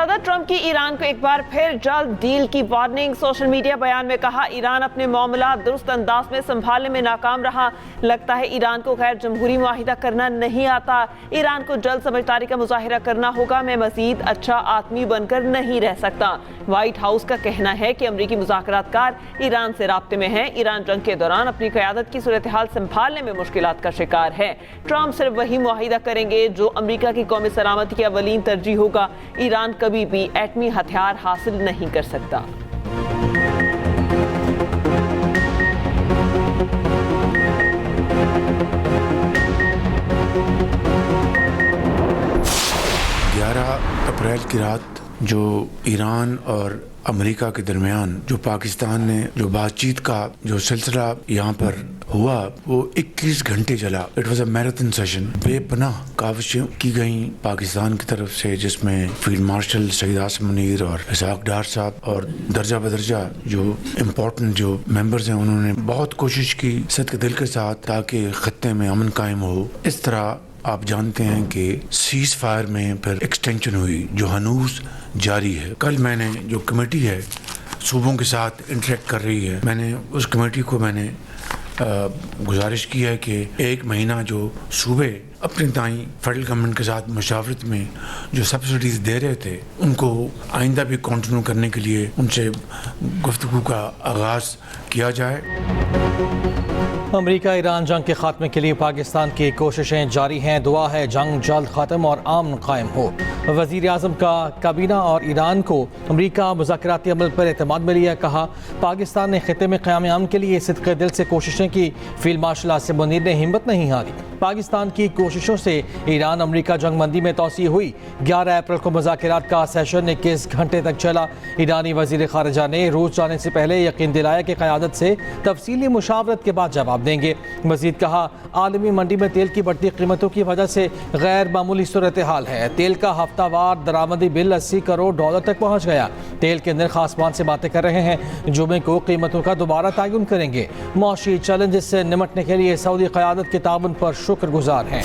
सदर ट्रंप की ईरान को एक बार फिर जल्द डील की वार्निंग। सोशल मीडिया बयान में कहा, ईरान अपने मामला दुरुस्त अंदाज में संभालने में नाकाम रहा। लगता है ईरान को गैर जमहूरी मुआहिदा करना नहीं आता। ईरान को जल्द समझदारी का मुजाहिरा करना होगा। मैं मजीद अच्छा आदमी बनकर नहीं रह सकता। व्हाइट हाउस का कहना है कि अमरीकी मुज़ाकरातकार ईरान से राब्ते में हैं। ईरान जंग के दौरान अपनी क़यादत की सूरत हाल संभालने में मुश्किलात का शिकार है। ट्रंप सिर्फ वही मुआहिदा करेंगे जो अमरीका की कौमी सलामती की अवलीन तरजीह होगा। ईरान कभी भी एटमी हथियार हासिल नहीं कर सकता। अप्रैल की रात जो ईरान और अमेरिका के दरमियान जो पाकिस्तान ने जो बातचीत का जो सिलसिला यहाँ पर हुआ वो 21 घंटे चला। It was a marathon session. बेपनाह काविशें की गई पाकिस्तान की तरफ से, जिसमें फील्ड मार्शल सईद आसिम मुनीर और इसहाक डार साहब और दर्जा बदर्जा जो इम्पोर्टेंट जो मेंबर्स हैं, उन्होंने बहुत कोशिश की सख्त दिल के साथ ताकि खत्ते में अमन कायम हो। इस तरह आप जानते हैं कि सीज फायर में फिर एक्सटेंशन हुई जो हनूस जारी है। कल मैंने जो कमेटी है सूबों के साथ इंटरेक्ट कर रही है, मैंने उस कमेटी को गुजारिश की है कि 1 महीना जो सूबे अपने ताई फेडरल गवर्नमेंट के साथ मशावरत में जो सब्सिडीज दे रहे थे उनको आइंदा भी कंटिन्यू करने के लिए उनसे गुफ्तगू का आगाज़ किया जाए। अमरीका ईरान जंग के खात्मे के लिए पाकिस्तान की कोशिशें जारी हैं। दुआ है जंग जल्द ख़त्म और अमन कायम हो। वज़ीर आज़म का काबीना और ईरान को अमरीका मुज़ाकराती अमल पर एतमाद में लिया। कहा, पाकिस्तान ने खित्ते में क़याम अमन के लिए सिद्क़े दिल से कोशिशें की। फील्ड मार्शल आसिम मुनीर ने हिम्मत नहीं हारी। पाकिस्तान की कोशिशों से ईरान अमरीका जंग बंदी में तोसी हुई। 11 अप्रैल को मुज़ाकरात का सेशन 21 घंटे तक चला। ईरानी वज़ीर ख़ारिजा ने रूस जाने से पहले यकीन दिलाया कि क़यादत से तफसीली मुशावरत के बाद जवाब देंगे। मज़ीद कहा, आलमी मंडी में तेल की बढ़ती कीमतों की वजह से गैर मामूली सूरत हाल है। तेल का हफ्तावार दरामदी बिल $80 करोड़ तक पहुँच गया। तेल के नर्ख आसमान से बातें कर रहे हैं। जुमे को कीमतों का दोबारा तयन करेंगे। मौशी चैलेंजेस से निमटने के लिए सऊदी क़यादत के ताउन पर शुक्रगुजार हैं।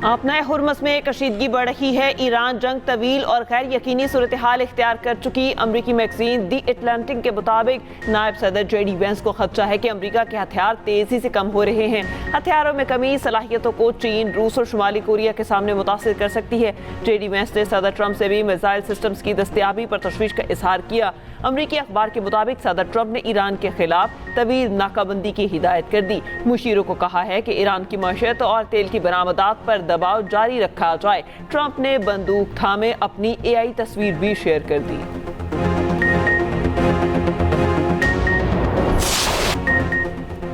अपना हुर्मस में कशीदगी बढ़ रही है। ईरान जंग तवील और गैर यकीनी सूरत हाल इख्तियार कर चुकी। अमरीकी मैगजीन दी अटलांटिक के मुताबिक नायब सदर JD वेंस को खदशा है कि अमरीका के हथियार तेजी से कम हो रहे हैं। हथियारों में कमी सलाहियतों को चीन, रूस और शुमाली कोरिया के सामने मुतासिर कर सकती है। JD वेंस ने सदर ट्रंप से भी मिसाइल सिस्टम्स की दस्तयाबी पर तशवीश का इजहार किया। अमरीकी अखबार के मुताबिक सदर ट्रंप ने ईरान के खिलाफ तवील नाकाबंदी की हिदायत कर दी। मुशीरों को कहा है कि ईरान की मईशत और तेल की बरामदात पर दबाव जारी रखा जाए। ट्रंप ने बंदूक थामे अपनी AI तस्वीर भी शेयर कर दी।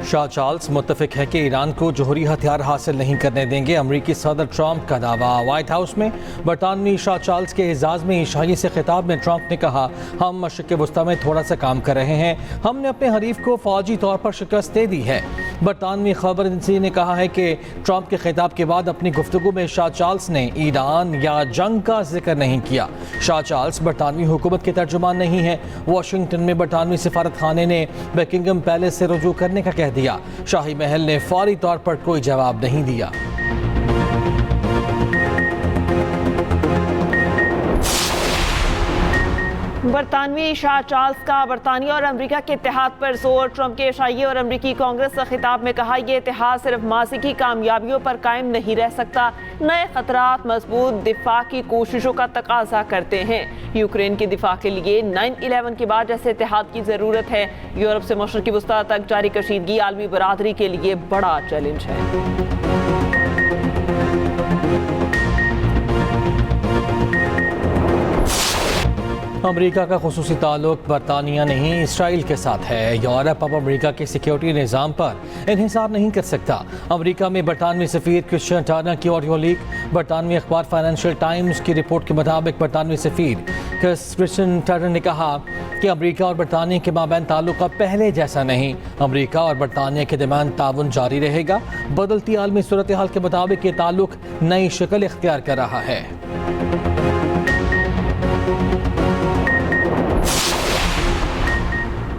शाह चार्ल्स मुत्तफिक है कि ईरान को जोहरी हथियार हासिल नहीं करने देंगे। अमरीकी सदर ट्रंप का दावा। व्हाइट हाउस में बरतानवी शाह चार्ल्स के एजाज़ में ईशाई से खिताब में ट्रंप ने कहा, हम मशरिक़ वस्ता में थोड़ा सा काम कर रहे हैं। हमने अपने हरीफ को फौजी तौर पर शिकस्त दे दी है। बरतानवी खबर एजेंसी ने कहा है कि ट्रंप के खिताब के बाद अपनी गुफ्तगू में शाह चार्ल्स ने ईरान या जंग का जिक्र नहीं किया। शाह चार्ल्स बरतानवी हुकूमत के तर्जुमान नहीं है। वाशिंगटन में बरतानवी सिफारत खाने ने बकिंगम पैलेस से रुजू करने का कह दिया। शाही महल ने फौरी तौर पर कोई जवाब नहीं दिया। बरतानवी शाह चार्ल्स का बरतानिया और अमेरिका के इत्तेहाद पर जोर। ट्रंप के शाही और अमेरिकी कांग्रेस के खिताब में कहा, यह इत्तेहाद सिर्फ माजी की कामयाबियों पर कायम नहीं रह सकता। नए खतरात मजबूत दिफा की कोशिशों का तकाजा करते हैं। यूक्रेन के दिफा के लिए 9/11 के बाद जैसे इत्तेहाद की जरूरत है। यूरोप से मशरिकी वस्ता तक जारी कशीदगी आलमी बरादरी के लिए बड़ा चैलेंज है। अमरीका का खुसूसी ताल्लुक बरतानिया नहीं इसराइल के साथ है। यूरोप अब अमरीका के सिक्योरिटी निज़ाम पर इन्हिसार नहीं कर सकता। अमरीका में बरतानवी सफ़ीर क्रिश्चियन टर्नर की ऑडियो लीक। बरतानवी अखबार फाइनेंशियल टाइम्स की रिपोर्ट के मुताबिक बरतानवी सफ़ीर क्रिश्चियन टर्नर ने कहा कि अमरीका और बरतानिया के माबैन ताल्लुक अब पहले जैसा नहीं। अमरीका और बरतानिया के दरमियान ताउन जारी रहेगा। बदलती आलमी सूरत हाल के मुताबिक ये ताल्लुक नई शक्ल इख्तियार कर रहा है।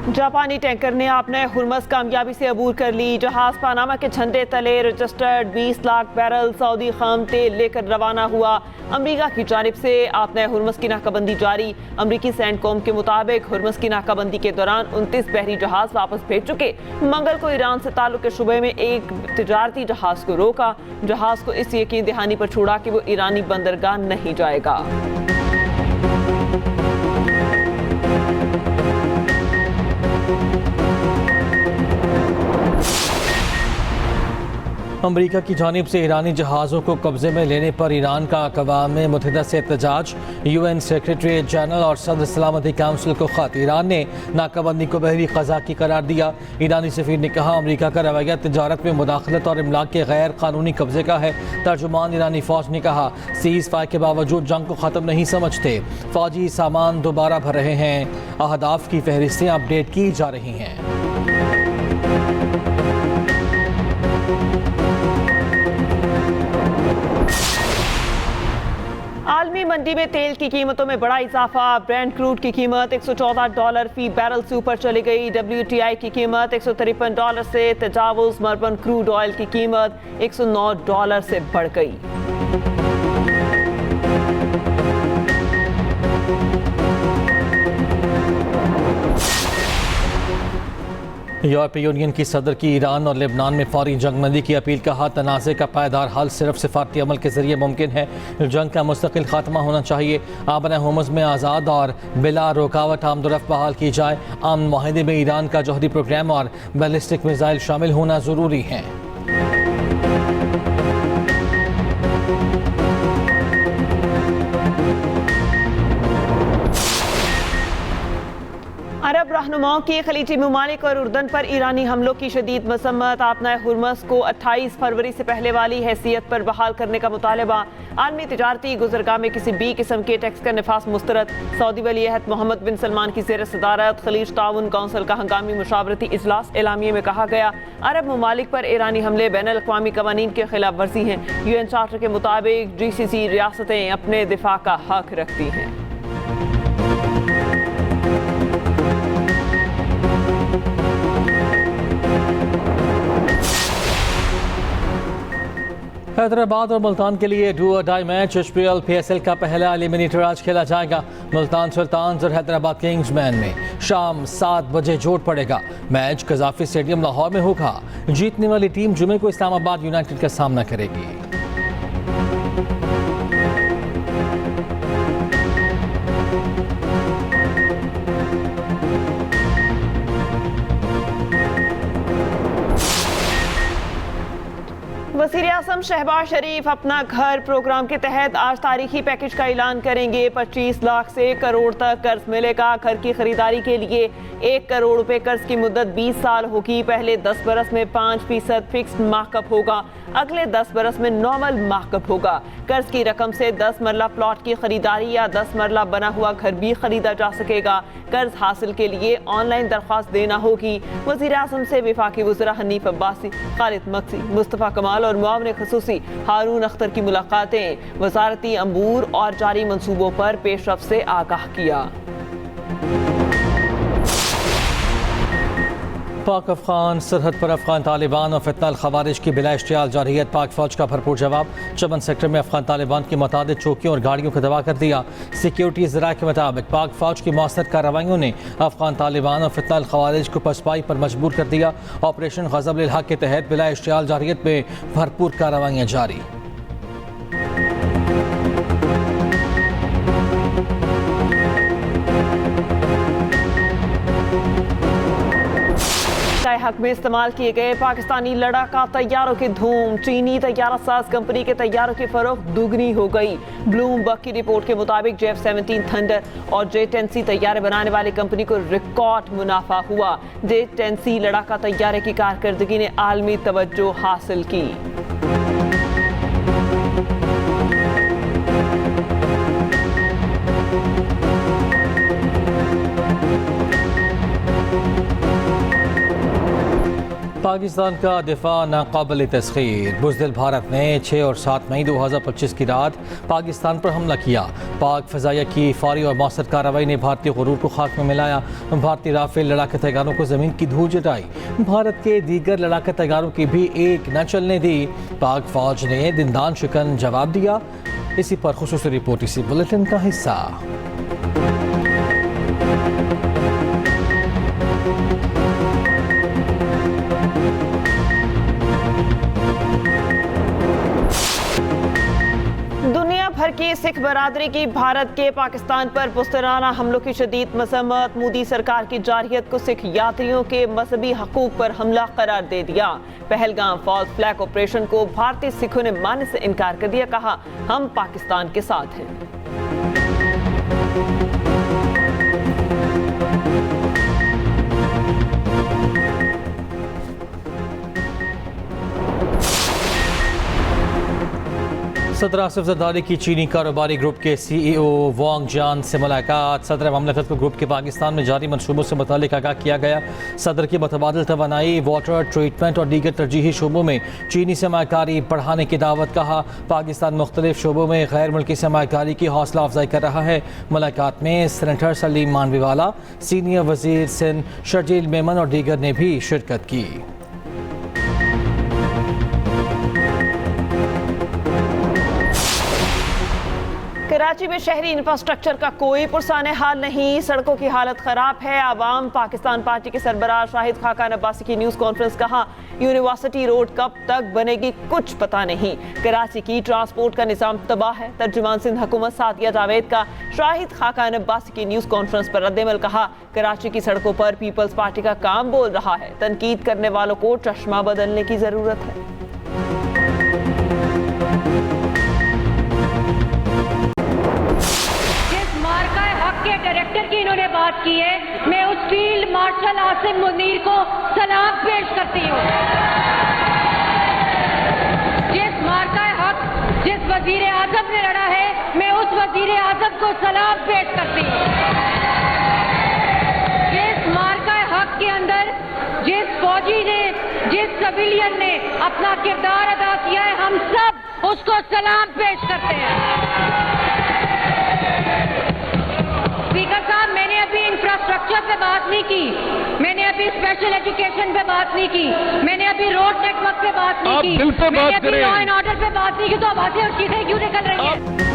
जापानी टैंकर ने अपने हुर्मस कामयाबी से अबूर कर ली। जहाज पनामा के झंडे तले रजिस्टर्ड 20 लाख बैरल सऊदी खाम तेल लेकर रवाना हुआ। अमेरिका की जानिब से आपने हुर्मस की नाकाबंदी जारी। अमेरिकी सैंडकॉम के मुताबिक हुर्मस की नाकाबंदी के दौरान 29 बहरी जहाज वापस भेज चुके। मंगल को ईरान से ताल्लुक के शुबे में एक तिजारती जहाज को रोका। जहाज को इस यकीन दहानी पर छोड़ा कि वो ईरानी बंदरगाह नहीं जाएगा। अमरीका की जानिब से ईरानी जहाज़ों को कब्जे में लेने पर ईरान का अक़वाम मुत्तहिदा से एहतजाज। UN सेक्रेटरी जनरल और सदर सलामती काउंसिल को ख़त। ईरान ने नाकाबंदी को बहरी क़ज़ा की करार दिया। ईरानी सफ़ीर ने कहा अमरीका का रवैया तजारत में मुदाखलत और इमलाक के गैर कानूनी कब्जे का है। तर्जुमान ईरानी फ़ौज ने कहा सीज़ फायर के बावजूद जंग को ख़त्म नहीं समझते। फ़ौजी सामान दोबारा भर रहे हैं। अहदाफ की फहरिस्तें अपडेट की जा रही हैं। आलमी मंडी में तेल की कीमतों में बड़ा इजाफा। ब्रेंट क्रूड की कीमत $114 फी बैरल से ऊपर चली गई। WTI की कीमत $153 से तजावुज़। मर्बन क्रूड ऑयल की कीमत $109 से बढ़ गई। यूरोपीय यूनियन की सदर की ईरान और लेबनान में फौरी जंगबंदी की अपील। कहा तनाज़े का पायदार हल सिर्फ सिफारती अमल के जरिए मुमकिन है। जंग का मुस्तकिल खात्मा होना चाहिए। आबना हुर्मुज़ में आज़ाद और बिला रुकावट आमदोरफ्त बहाल की जाए। अमन माहिदे में ईरान का जौहरी प्रोग्राम और बैलिस्टिक मिसाइल शामिल होना ज़रूरी है। अरब रहनुमाओं की खलीजी ममालिक और उर्दन पर ईरानी हमलों की शदीद मसम्मत। आपना हुर्मस को 28 फरवरी से पहले वाली हैसियत पर बहाल करने का मुतालबा। आलमी तिजारती गुजरगाह में किसी भी किस्म के टैक्स का नफास मुस्तरद। सऊदी वली अहद मोहम्मद बिन सलमान की ज़ेर सदारत खलीज ताउन काउंसिल का हंगामी मुशावरती इजलास। एलामिये में कहा गया अरब ममालिक पर ईरानी हमले बैनुल अक़वामी क़वानीन के खिलाफ वर्जी हैं। UN चार्टर के मुताबिक GCC रियासतें अपने दिफा का हक रखती हैं। हैदराबाद और मुल्तान के लिए डू और डाई मैच। HPL PSL का पहला एलिमिनेटर आज खेला जाएगा। मुल्तान सुल्तान्स और हैदराबाद किंग्समैन में शाम 7 बजे जोड़ पड़ेगा। मैच कज़ाफ़ी स्टेडियम लाहौर में होगा। जीतने वाली टीम जुमे को इस्लामाबाद यूनाइटेड का सामना करेगी। वज़ीर आज़म शहबाज शरीफ अपना घर प्रोग्राम के तहत आज तारीखी पैकेज का ऐलान करेंगे। 25 लाख से करोड़ तक कर्ज मिलेगा। घर की खरीदारी के लिए 1 करोड़ रुपए कर्ज की मुद्दत 20 साल होगी। पहले 10 बरस में 5% फिक्स्ड मार्कअप होगा। अगले 10 बरस में नॉर्मल मार्कअप होगा। कर्ज की रकम से 10 मरला प्लॉट की खरीदारी या 10 मरला बना हुआ घर भी खरीदा जा सकेगा। कर्ज हासिल के लिए ऑनलाइन दरख्वास्त देना होगी। वज़ीर आज़म से वफाकी वज़रा हनीफ अब्बासी, खालिद मक्सी, मुस्तफ़ा कमाल और मुआविन ख़ुसूसी हारून अख्तर की मुलाकातें। वज़ारती अमूर और जारी मंसूबों पर पेशरफ्त से आगाह किया। पाक अफगान सरहद पर अफगान तालिबान और फितनाल खवारिज की बिला इश्तियाल जारहियत। पाक फौज का भरपूर जवाब। चमन सेक्टर में अफगान तालिबान की मुतादिद चौकियों और गाड़ियों को तबाह कर दिया। सिक्योरिटी ज़राए के मुताबिक पाक फौज की मौसर कार्रवाइयों ने अफगान तालिबान और फितनाल खवारिज को पसपाई पर मजबूर कर दिया। ऑपरेशन ग़ज़ब लिल हक़ के तहत बिला इश्तियाल जारहियत में भरपूर कार्रवाइयाँ जारी। हक में इस्तेमाल किए गए पाकिस्तानी लड़ाका तैयारों की धूम। चीनी तैयारा साज कंपनी के तैयारों की फरोख्त दुगनी हो गई। ब्लूमबर्ग की रिपोर्ट के मुताबिक J-17 थंडर और J-10C तैयारे बनाने वाली कंपनी को रिकॉर्ड मुनाफा हुआ। J-10C लड़ाका तैयारे की कारकर्दगी ने आलमी तवज्जो हासिल की। पाकिस्तान का दिफा नाकाबिल तस्खीर। बुज़दिल भारत ने 6 और 7 मई 2025 की रात पाकिस्तान पर हमला किया। पाक फ़ज़ाइया की फौरी और मौसर कार्रवाई ने भारतीय गुरूर को खाक में मिलाया। भारतीय राफेल लड़ाके तैयारों को ज़मीन की धूल चटाई। भारत के दीगर लड़ाके तैयारों की भी एक न चलने दी। पाक फ़ौज ने दिनदान शिकन जवाब दिया। इसी पर खुसूसी रिपोर्ट इसी बुलेटिन का हिस्सा। दुनिया भर की सिख बरादरी की भारत के पाकिस्तान पर पुस्तराना हमलों की शदीद मजम्मत। मोदी सरकार की जारहियत को सिख यात्रियों के मजहबी हकूक पर हमला करार दे दिया। पहलगाम फॉल्स फ्लैग ऑपरेशन को भारतीय सिखों ने मानने से इनकार कर दिया। कहा, हम पाकिस्तान के साथ हैं। सदर आसिफ जरदारी की चीनी कारोबारी ग्रुप के CEO वांग जान से मुलाकात। सदर ममलकत को ग्रुप के पाकिस्तान में जारी मनसूबों से मुतालिक आगाह किया गया। सदर की मुतबादिल तवानाई, वाटर ट्रीटमेंट और दीगर तरजीही शोबों में चीनी सरमाकारी बढ़ाने की दावत। कहा, पाकिस्तान मुख्तलिफ शोबों में गैर मुल्की सरमाकारी की हौसला अफजाई कर रहा है। मुलाकात में सेनेटर सलीम मानवीवाला, सीनियर वजीर सिंध शर्जील मेमन और दीगर ने भी शिरकत की। कराची में शहरी इंफ्रास्ट्रक्चर का कोई पुरसाने हाल नहीं। सड़कों की हालत खराब है। आवाम पाकिस्तान पार्टी के सरबराह शाहिद खाकान अब्बासी की न्यूज़ कॉन्फ्रेंस। कहा, यूनिवर्सिटी रोड कब तक बनेगी कुछ पता नहीं। कराची की ट्रांसपोर्ट का निज़ाम तबाह है। तर्जुमान सिंध हुकूमत सादिया जावेद का शाहिद खाकान अब्बासी की न्यूज़ कॉन्फ्रेंस पर रद्दमल। कहा, कराची की सड़कों पर पीपल्स पार्टी का काम बोल रहा है। तनकीद करने वालों को चश्मा बदलने की ज़रूरत है। के डायरेक्टर की इन्होंने बात की है, मैं उस फील्ड मार्शल आसिम मुनीर को सलाम पेश करती हूँ। जिस मार्का हक जिस वजीर आजम ने लड़ा है, मैं उस वजीर आजम को सलाम पेश करती हूँ। जिस मार्का हक के अंदर जिस फौजी ने, जिस सिविलियन ने अपना किरदार अदा किया है, हम सब उसको सलाम पेश करते हैं। स्पीकर साहब, मैंने अभी इंफ्रास्ट्रक्चर पे बात नहीं की, मैंने अभी स्पेशल एजुकेशन पे बात नहीं की, मैंने अभी रोड नेटवर्क पे बात नहीं की, मैंने अभी लॉ एंड ऑर्डर पे बात नहीं की, तो आवाजें और चीजें क्यों निकल रही है?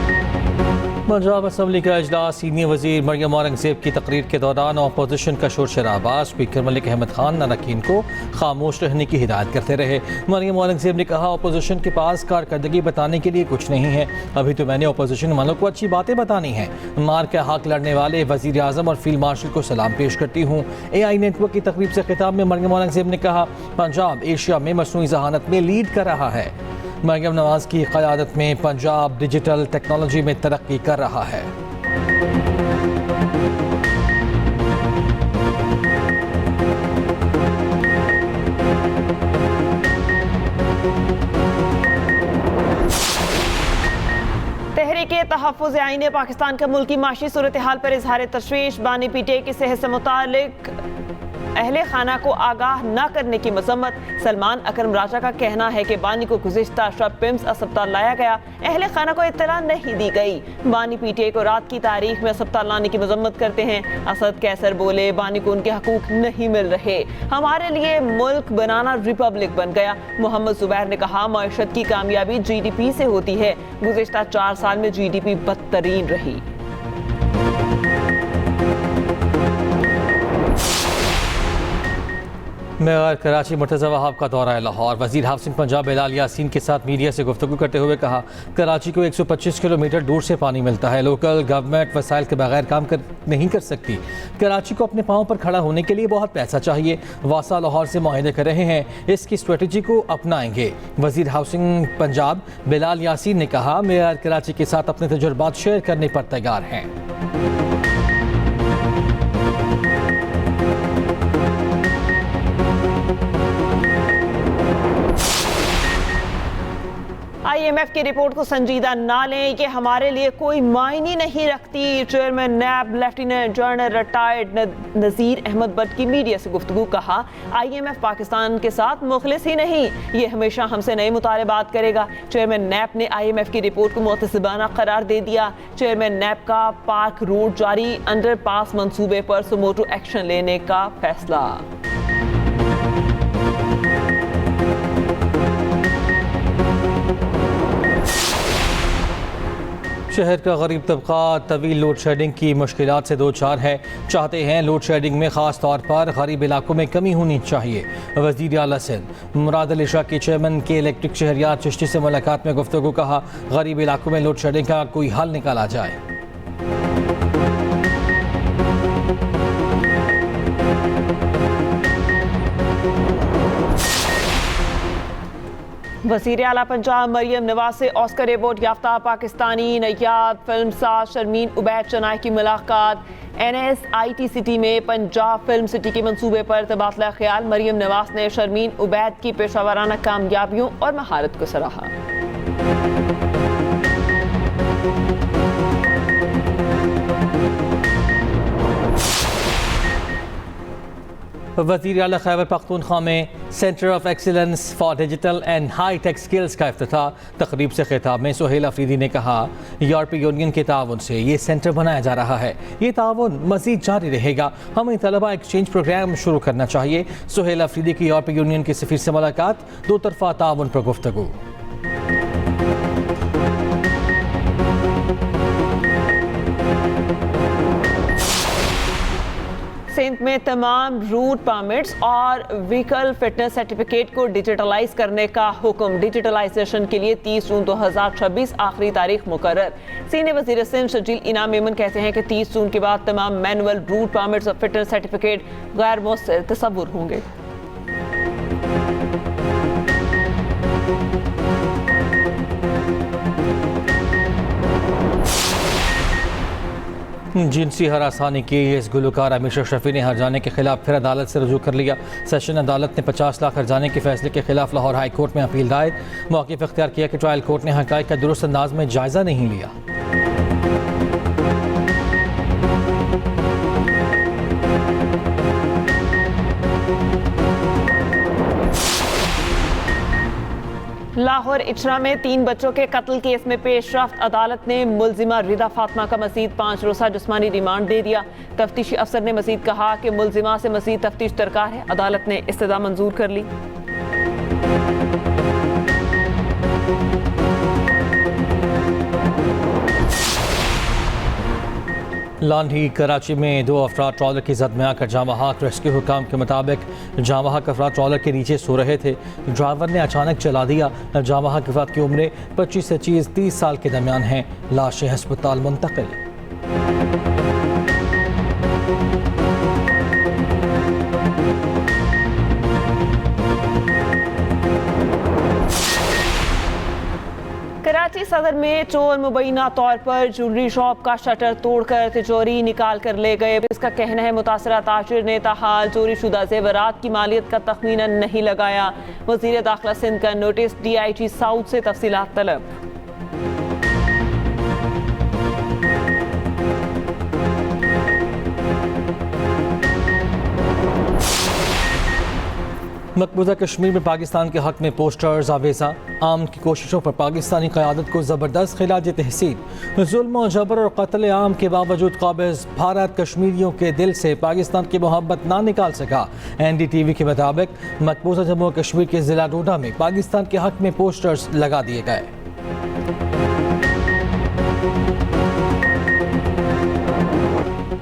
पंजाब असम्बली का इजलास। सीनियर वजीर मरियम औरंगजेब की तकरीर के दौरान अपोजिशन का शोर शराबा। स्पीकर मलिक अहमद खान अरकान को खामोश रहने की हिदायत करते रहे। मरियम औरंगजेब ने कहा, अपोजिशन के पास कारकर्दगी बताने के लिए कुछ नहीं है। अभी तो मैंने अपोजिशन वालों को अच्छी बातें बतानी हैं। मार का हक लड़ने वाले वजीर आजम और फील्ड मार्शल को सलाम पेश करती हूँ। AI नेटवर्क की तकरीब से खिताब में मरियम औरंगजेब ने कहा, पंजाब एशिया में मसनूई जहानत में लीड कर रहा है। मरियम नवाज की क़यादत में पंजाब डिजिटल टेक्नोलॉजी में तरक्की कर रहा है। तहरीके तहफ़्फ़ुज़ आईन पाकिस्तान का मुल्की माशी सूरत हाल पर इजहार तशवीश। बानी PTI की सेहत से मुतालिक अहले खाना को आगाह न करने की मजम्मत। सलमान अकरम राजा का कहना है कि बानी को गुज़िश्ता शब पिम्स अस्पताल लाया गया, अहले खाना को इत्तला नहीं दी गई। बानी PTI को रात की तारीख में अस्पताल लाने की मजम्मत करते हैं। असद कैसर बोले, बानी को उनके हकूक नहीं मिल रहे, हमारे लिए मुल्क बनाना रिपब्लिक बन गया। मोहम्मद जुबैर ने कहा, मईशत की कामयाबी GDP से होती है। गुज़िश्ता 4 साल में GDP बदतरीन रही। मेयर कराची मुर्तज़ा वहाब का दौरा लाहौर। वज़ीर हाउसिंग पंजाब बिलाल यासीन के साथ मीडिया से गुफ्तगू करते हुए कहा, कराची को 125 किलोमीटर दूर से पानी मिलता है। लोकल गवर्नमेंट वसाइल के बगैर काम नहीं कर सकती। कराची को अपने पाँव पर खड़ा होने के लिए बहुत पैसा चाहिए। वासा लाहौर से मुआहदे कर रहे हैं, इसकी स्ट्रेटजी को अपनाएंगे। वज़ीर हाउसिंग पंजाब बिलाल यासीन ने कहा, मेयर कराची के साथ अपने तजुर्बात शेयर करने पर तैयार हैं। IMF की रिपोर्ट को संजीदा ना लें, ये हमारे लिए कोई मायने नहीं रखती। Chairman NAB lieutenant general retired Nazir Ahmed Butt की मीडिया से गुफ्तगू। कहा IMF पाकिस्तान के साथ मुखलिस ही नहीं, ये हमेशा हमसे नए मुतालबात करेगा। चेयरमैन नैब ने IMF की रिपोर्ट को मुतसिबाना करार दे दिया। चेयरमैन नैब का पार्क रोड जारी अंडरपास मंसूबे पर सुमोटो एक्शन लेने का फैसला। शहर का गरीब तबका तवील लोड शेडिंग की मुश्किलात से दो चार है। चाहते हैं लोड शेडिंग में ख़ास तौर पर गरीब इलाकों में कमी होनी चाहिए। वज़ीर आला सिंध मुराद अली शाह के चेयरमैन के इलेक्ट्रिक शहरियार चिश्ती से मुलाकात में गुफ्तगू। कहा गरीब इलाकों में लोड शेडिंग का कोई हल निकाला जाए। वज़ीर आला पंजाब मरियम नवाज से ऑस्कर अवार्ड याफ्ता पाकिस्तानी नैयाद फिल्म साज शर्मीन उबैद चनाई की मुलाकात। NSIT सिटी में पंजाब फिल्म सिटी के मंसूबे पर तबादला ख्याल। मरियम नवाज ने शर्मीन उबैद की पेशावराना कामयाबियों और महारत को सराहा। वज़ीर आला खैबर पख्तूनख्वा में centre of excellence for digital and high tech skills का इफ्तिताह। तकरीब से खिताब में सुहेल अफरीदी ने कहा यूरोपीय यूनियन के ताउन से ये सेंटर बनाया जा रहा है, ये ताउन मज़ीद जारी रहेगा। हमें तलबा एक्सचेंज प्रोग्राम शुरू करना चाहिए। सुहेल अफरीदी की यूरोपीय यूनियन के सफ़ीर से मुलाकात, दो तरफ़ा ताउन पर गुफ्तगू। सिंध में तमाम रूट परमिट्स और व्हीकल फिटनेस सर्टिफिकेट को डिजिटलाइज करने का हुक्म। डिजिटलाइजेशन के लिए 30 जून 2026 आखिरी तारीख मुकर्रर। सीनियर वज़ीर सिंध शजील इनाम मेमन कहते हैं कि 30 जून के बाद तमाम मैनुअल रूट परमिट्स और फिटनेस सर्टिफिकेट गैर मौसर तसव्वुर होंगे। जिनसी हरासानी के इस गुलकार अमीशा शफी ने हरजाने के खिलाफ फिर अदालत से रजू कर लिया। सेशन अदालत ने 50 लाख हरजाने के फैसले के खिलाफ लाहौर हाई कोर्ट में अपील दायर। मौक़िफ़ इख्तियार किया कि ट्रायल कोर्ट ने हक़ाइक़ का दुरुस्त अंदाज में जायज़ा नहीं लिया। लाहौर इचरा में 3 बच्चों के कत्ल केस में पेशरफ्त। अदालत ने मुलजिमा रिदा फातिमा का मजीद 5 रोज़ा जिस्मानी रिमांड दे दिया। तफ्तीशी अफसर ने मजीद कहा कि मुलजिमा से मजीद तफ्तीश दरकार है। अदालत ने इस्तदा मंजूर कर ली। लांढी कराची में 2 अफराद ट्रॉलर की जद में आकर जामहाक रेस्क्यू हुकाम के मुताबिक जामहाक अफराद ट्रॉलर के नीचे सो रहे थे। ड्राइवर ने अचानक चला दिया। जामहाक अफराद की उम्रें 25 से 30 साल के दरमियान हैं। लाशें अस्पताल मुंतकिल। कराची सदर में चोर मुबैना तौर पर ज्वेलरी शॉप का शटर तोड़कर तिजोरी निकाल कर ले गए। इसका कहना है मुतासरा ताजिर ने ताहाल चोरी शुदा जेवरात की मालियत का तखमीना नहीं लगाया। वज़ीर दाखिला सिंध का नोटिस। DIG साउथ से तफसीलात तलब। मकबूजा कश्मीर में पाकिस्तान के हक में पोस्टर्स आवेजा। आम की कोशिशों पर पाकिस्तानी क़यादत को ज़बरदस्त खिलाज तहसीन। जुल्म और जबर और कत्ल आम के बावजूद काबिज भारत कश्मीरियों के दिल से पाकिस्तान की मोहब्बत ना निकाल सका। NDTV के मुताबिक मकबूजा जम्मू कश्मीर के ज़िला डोडा में पाकिस्तान के हक में पोस्टर्स लगा दिए गए।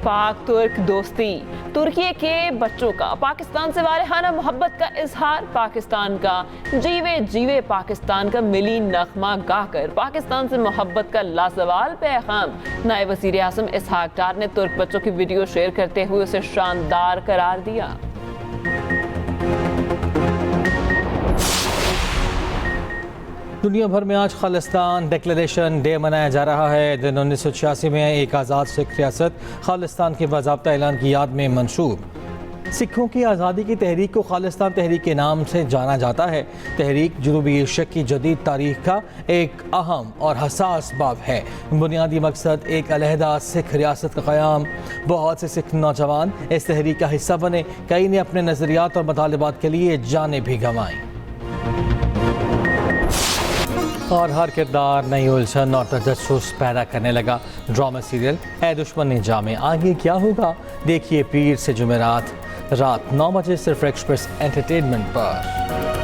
पाक तुर्क दोस्ती। तुर्की के बच्चों का पाकिस्तान से वारिहाना मोहब्बत का इजहार। पाकिस्तान का जीवे जीवे पाकिस्तान का मिली नगमा गाकर पाकिस्तान से मोहब्बत का लाजवाल पैगाम। नायब वज़ीर आज़म इसहाक डार ने तुर्क बच्चों की वीडियो शेयर करते हुए उसे शानदार करार दिया। दुनिया भर में आज खालिस्तान डिक्लेरेशन डे मनाया जा रहा है। दिन 1986 में एक आज़ाद सिख रियासत खालिस्तान के बाज़ाब्ता ऐलान की याद में मंसूब। सिखों की आज़ादी की तहरीक को खालिस्तान तहरीक के नाम से जाना जाता है। तहरीक जनूबी एशिया की जदीद तारीख का एक अहम और हसास बाब है। बुनियादी मकसद एक अलहदा सिख रियासत का क़याम। बहुत से सिख नौजवान इस तहरीक का हिस्सा बने, कई ने अपने नज़रियात और मुतालिबात के लिए जानें भी गंवाईं। और हर किरदार नई उलझन और तजस्सुस पैदा करने लगा। ड्रामा सीरियल ए दुश्मन ने जामे, आगे क्या होगा देखिए पीर से जुमेरात रात 9 बजे सिर्फ एक्सप्रेस एंटरटेनमेंट पर।